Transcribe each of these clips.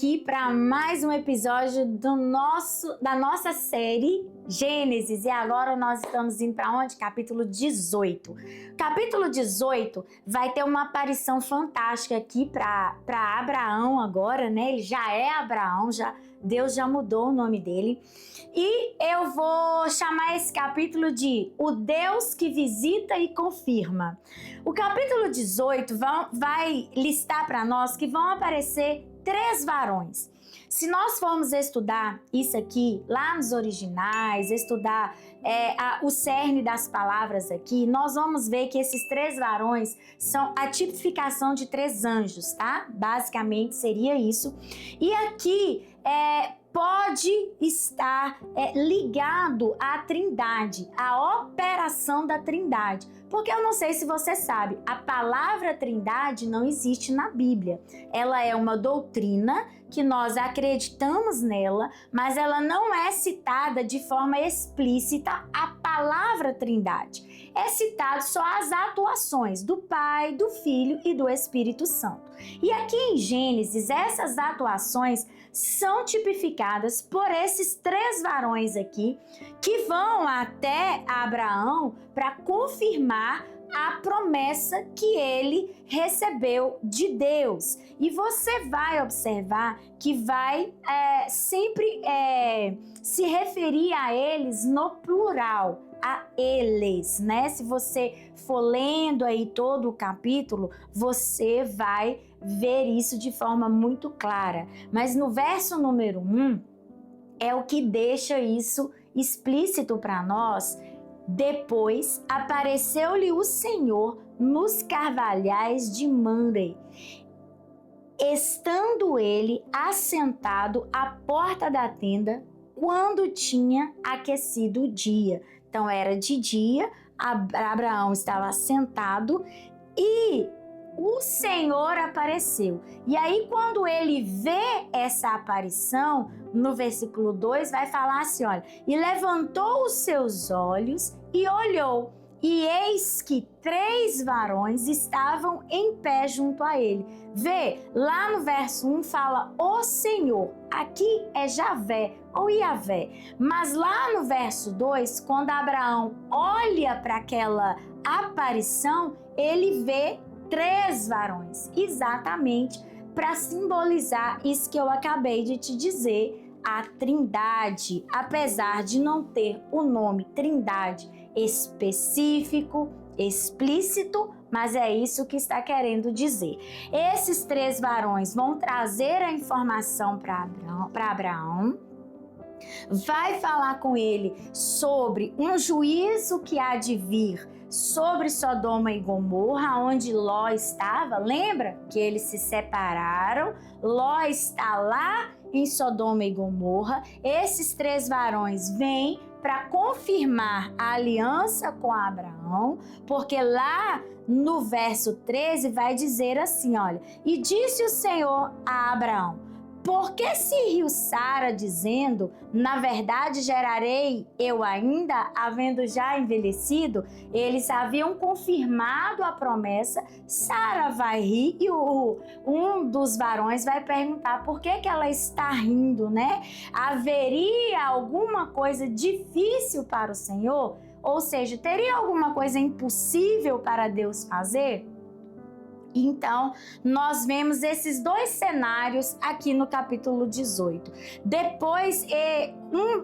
aqui para mais um episódio da nossa série Gênesis. E agora nós estamos indo para onde? Capítulo 18. Capítulo 18 vai ter uma aparição fantástica aqui para Abraão agora, né? Ele já é Abraão, Deus já mudou o nome dele. E eu vou chamar esse capítulo de O Deus que Visita e Confirma. O capítulo 18 vai listar para nós que vão aparecer 3 varões. Se nós formos estudar isso aqui, lá nos originais, estudar o cerne das palavras aqui, nós vamos ver que esses 3 varões são a tipificação de 3 anjos, tá? Basicamente seria isso. E aqui pode estar ligado à Trindade, à operação da Trindade. Porque eu não sei se você sabe, a palavra Trindade não existe na Bíblia. Ela é uma doutrina que nós acreditamos nela, mas ela não é citada de forma explícita a palavra Trindade. É citado só as atuações do Pai, do Filho e do Espírito Santo. E aqui em Gênesis, essas atuações são tipificadas por esses 3 varões aqui, que vão até Abraão para confirmar a promessa que ele recebeu de Deus. E você vai observar que vai sempre se referir a eles no plural, a eles, né? Se você for lendo aí todo o capítulo, você vai ver isso de forma muito clara. Mas no verso número 1 é o que deixa isso explícito para nós. Depois apareceu-lhe o Senhor nos carvalhais de Mamre, estando ele assentado à porta da tenda, quando tinha aquecido o dia. Então era de dia, Abraão estava sentado e o Senhor apareceu. E aí quando ele vê essa aparição, no versículo 2 vai falar assim, olha, e levantou os seus olhos e olhou, e eis que 3 varões estavam em pé junto a ele. Vê, lá no verso 1 fala o Senhor, aqui é Javé ou Iavé, mas lá no verso 2, quando Abraão olha para aquela aparição, ele vê 3 varões, exatamente para simbolizar isso que eu acabei de te dizer, a Trindade, apesar de não ter o nome Trindade específico, explícito, mas é isso que está querendo dizer. Esses 3 varões vão trazer a informação para Abraão, vai falar com ele sobre um juízo que há de vir sobre Sodoma e Gomorra, onde Ló estava. Lembra que eles se separaram? Ló está lá em Sodoma e Gomorra. Esses 3 varões vêm para confirmar a aliança com Abraão, porque lá no verso 13 vai dizer assim, olha, e disse o Senhor a Abraão, por que se riu Sara dizendo, na verdade gerarei eu ainda, havendo já envelhecido? Eles haviam confirmado a promessa, Sara vai rir e um dos varões vai perguntar por que ela está rindo, né? Haveria alguma coisa difícil para o Senhor? Ou seja, teria alguma coisa impossível para Deus fazer? Então, nós vemos esses 2 cenários aqui no capítulo 18. Depois,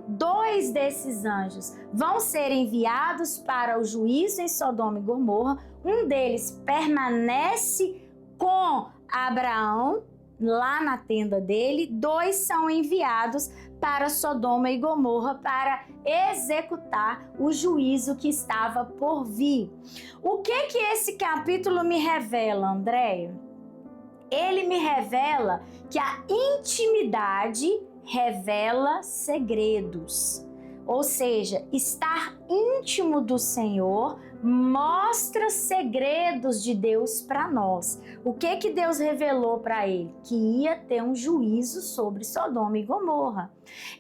2 desses anjos vão ser enviados para o juízo em Sodoma e Gomorra. Um deles permanece com Abraão lá na tenda dele. 2 são enviados para Sodoma e Gomorra para executar o juízo que estava por vir. O que esse capítulo me revela, Andréia? Ele me revela que a intimidade revela segredos. Ou seja, estar íntimo do Senhor mostra segredos de Deus para nós. O que Deus revelou para ele? Que ia ter um juízo sobre Sodoma e Gomorra.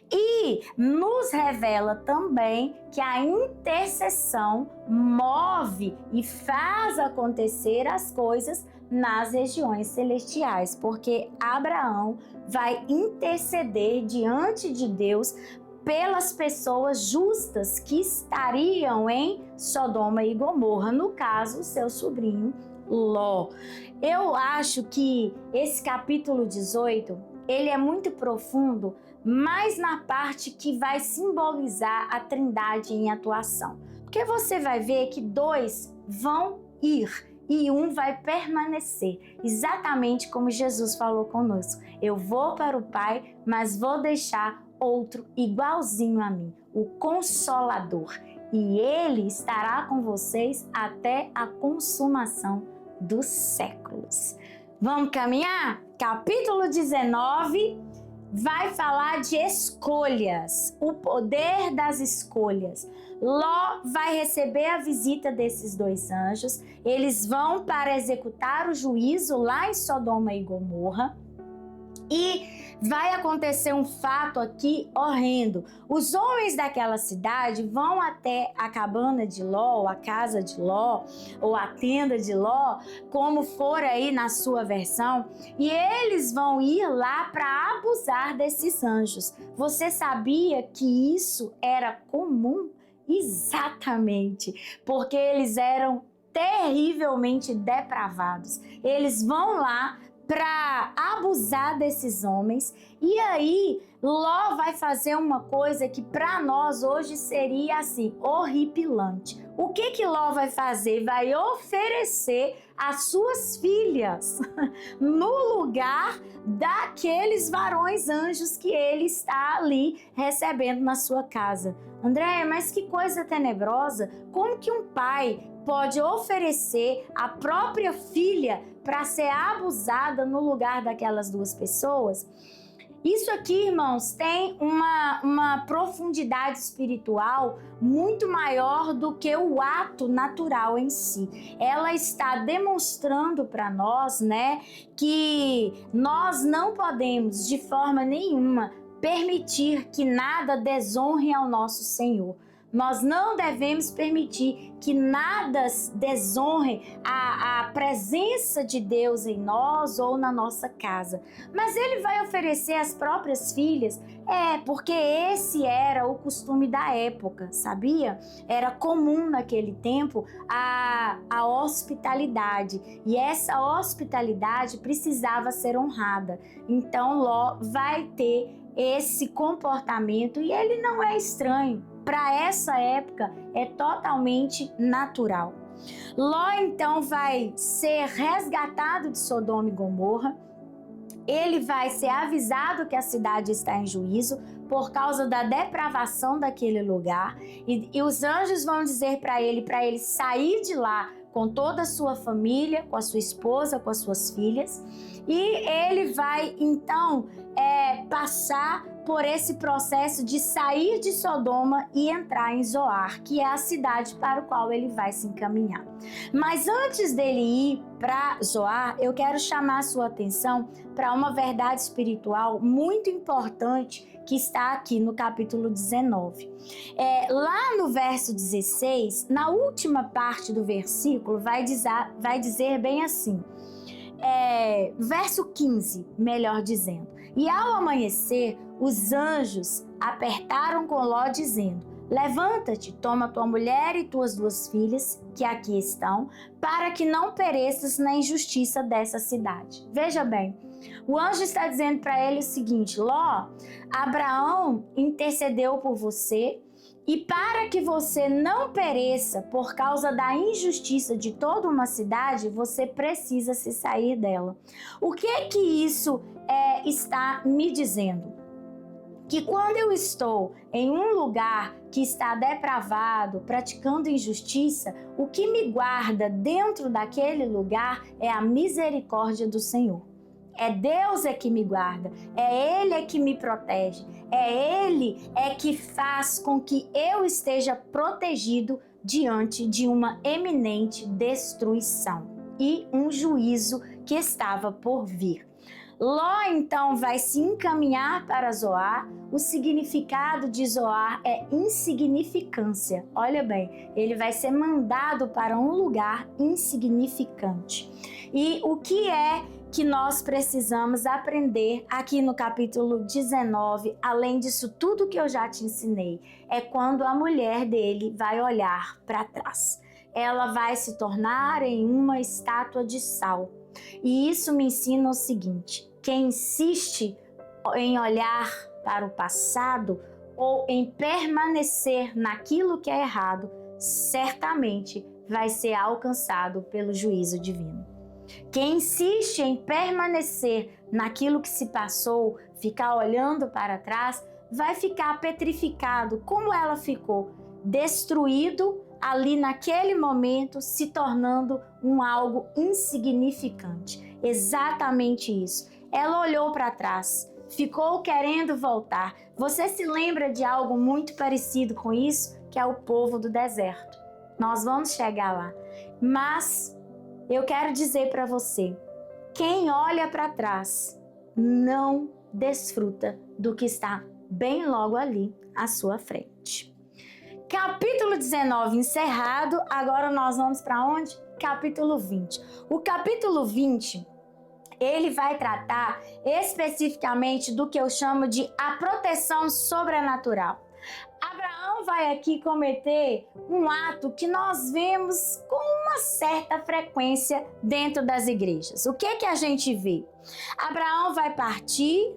E nos revela também que a intercessão move e faz acontecer as coisas nas regiões celestiais, porque Abraão vai interceder diante de Deus pelas pessoas justas que estariam em Sodoma e Gomorra, no caso, seu sobrinho Ló. Eu acho que esse capítulo 18, ele é muito profundo, mas na parte que vai simbolizar a Trindade em atuação. Porque você vai ver que dois vão ir e um vai permanecer, exatamente como Jesus falou conosco. Eu vou para o Pai, mas vou deixar outro igualzinho a mim, o Consolador. E ele estará com vocês até a consumação dos séculos. Vamos caminhar? Capítulo 19 vai falar de escolhas, o poder das escolhas. Ló vai receber a visita desses dois anjos, eles vão para executar o juízo lá em Sodoma e Gomorra. E vai acontecer um fato aqui horrendo. Os homens daquela cidade vão até a cabana de Ló, ou a casa de Ló, ou a tenda de Ló, como for aí na sua versão, e eles vão ir lá para abusar desses anjos. Você sabia que isso era comum? Exatamente, porque eles eram terrivelmente depravados. Eles vão lá para abusar desses homens, e aí Ló vai fazer uma coisa que para nós hoje seria assim, horripilante. O que Ló vai fazer? Vai oferecer as suas filhas no lugar daqueles varões anjos que ele está ali recebendo na sua casa. Andréia, mas que coisa tenebrosa! Como que um pai pode oferecer a própria filha para ser abusada no lugar daquelas duas pessoas? Isso aqui, irmãos, tem uma profundidade espiritual muito maior do que o ato natural em si. Ela está demonstrando para nós, né, que nós não podemos de forma nenhuma permitir que nada desonre ao nosso Senhor. Nós não devemos permitir que nada desonre a presença de Deus em nós ou na nossa casa. Mas ele vai oferecer as próprias filhas, porque esse era o costume da época, sabia? Era comum naquele tempo a hospitalidade, e essa hospitalidade precisava ser honrada. Então Ló vai ter esse comportamento e ele não é estranho. Para essa época é totalmente natural. Ló então vai ser resgatado de Sodoma e Gomorra. Ele vai ser avisado que a cidade está em juízo por causa da depravação daquele lugar. E os anjos vão dizer para ele sair de lá com toda a sua família, com a sua esposa, com as suas filhas. E ele vai então passar por esse processo de sair de Sodoma e entrar em Zoar, que é a cidade para o qual ele vai se encaminhar. Mas antes dele ir para Zoar, eu quero chamar a sua atenção para uma verdade espiritual muito importante que está aqui no capítulo 19. Lá no verso 16, na última parte do versículo, vai dizer bem assim, verso 15, melhor dizendo: e ao amanhecer, os anjos apertaram com Ló, dizendo: levanta-te, toma tua mulher e tuas duas filhas, que aqui estão, para que não pereças na injustiça dessa cidade. Veja bem, o anjo está dizendo para ele o seguinte: Ló, Abraão intercedeu por você, e para que você não pereça por causa da injustiça de toda uma cidade, você precisa se sair dela. O que isso está me dizendo? Que quando eu estou em um lugar que está depravado, praticando injustiça, o que me guarda dentro daquele lugar é a misericórdia do Senhor. É Deus que me guarda, é Ele que me protege, é Ele que faz com que eu esteja protegido diante de uma eminente destruição e um juízo que estava por vir. Ló então vai se encaminhar para Zoar. O significado de Zoar é insignificância. Olha bem, ele vai ser mandado para um lugar insignificante. E o que é que nós precisamos aprender aqui no capítulo 19, além disso tudo que eu já te ensinei, é quando a mulher dele vai olhar para trás. Ela vai se tornar em uma estátua de sal. E isso me ensina o seguinte: quem insiste em olhar para o passado ou em permanecer naquilo que é errado, certamente vai ser alcançado pelo juízo divino. Quem insiste em permanecer naquilo que se passou, ficar olhando para trás, vai ficar petrificado, como ela ficou, destruído ali naquele momento, se tornando algo insignificante. Exatamente isso. Ela olhou para trás, ficou querendo voltar. Você se lembra de algo muito parecido com isso, que é o povo do deserto. Nós vamos chegar lá. Mas eu quero dizer para você, quem olha para trás não desfruta do que está bem logo ali à sua frente. Capítulo 19 encerrado, agora nós vamos para onde? Capítulo 20. O capítulo 20, ele vai tratar especificamente do que eu chamo de a proteção sobrenatural. Abraão vai aqui cometer um ato que nós vemos com uma certa frequência dentro das igrejas. O que a gente vê? Abraão vai partir,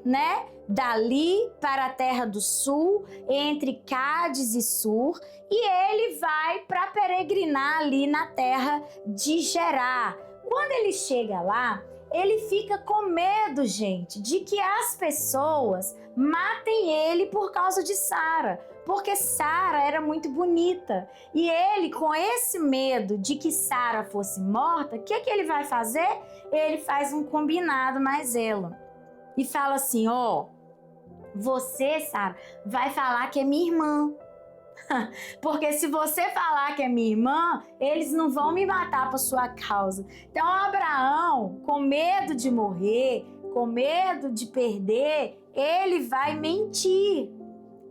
dali para a terra do sul, entre Cádiz e Sur, e ele vai para peregrinar ali na terra de Gerar. Quando ele chega lá, ele fica com medo, gente, de que as pessoas matem ele por causa de Sara, porque Sara era muito bonita. E ele, com esse medo de que Sara fosse morta, o que ele vai fazer? Ele faz um combinado mais ela e fala assim: você, Sara, vai falar que é minha irmã. Porque se você falar que é minha irmã, eles não vão me matar por sua causa. Então Abraão, com medo de morrer, com medo de perder, ele vai mentir.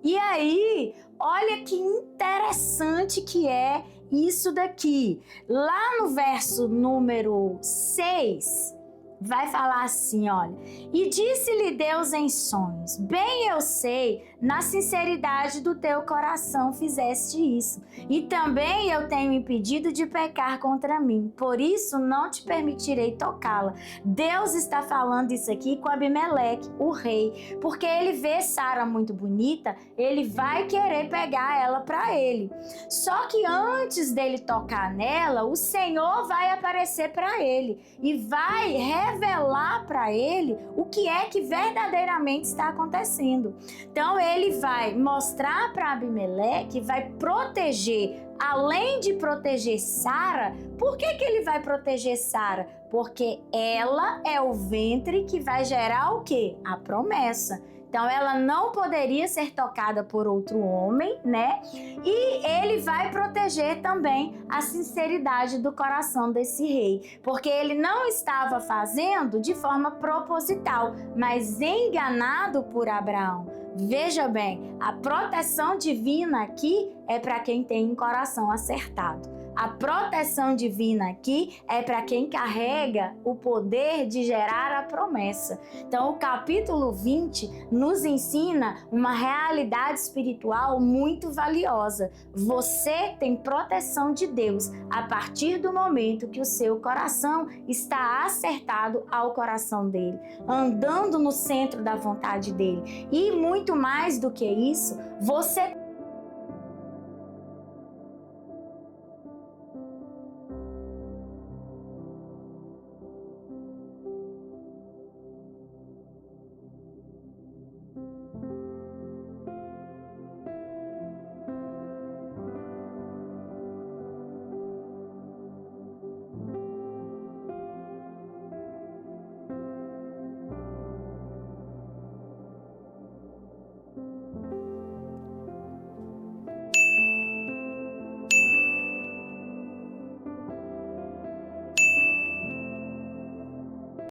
E aí, olha que interessante que é isso daqui. Lá no verso número 6, vai falar assim, olha: e disse-lhe Deus em sonhos: bem eu sei, na sinceridade do teu coração fizeste isso, e também eu tenho impedido de pecar contra mim, por isso não te permitirei tocá-la. Deus está falando isso aqui com Abimeleque, o rei, porque ele vê Sara muito bonita, ele vai querer pegar ela para ele. Só que antes dele tocar nela, o Senhor vai aparecer para ele e vai revelar para ele o que é que verdadeiramente está acontecendo. Então ele vai mostrar para Abimeleque, vai proteger, além de proteger Sara. Por que ele vai proteger Sara? Porque ela é o ventre que vai gerar o quê? A promessa. Então ela não poderia ser tocada por outro homem, E ele vai proteger também a sinceridade do coração desse rei, porque ele não estava fazendo de forma proposital, mas enganado por Abraão. Veja bem, a proteção divina aqui é para quem tem um coração acertado. A proteção divina aqui é para quem carrega o poder de gerar a promessa. Então, o capítulo 20 nos ensina uma realidade espiritual muito valiosa. Você tem proteção de Deus a partir do momento que o seu coração está acertado ao coração dele, andando no centro da vontade dele. E muito mais do que isso, você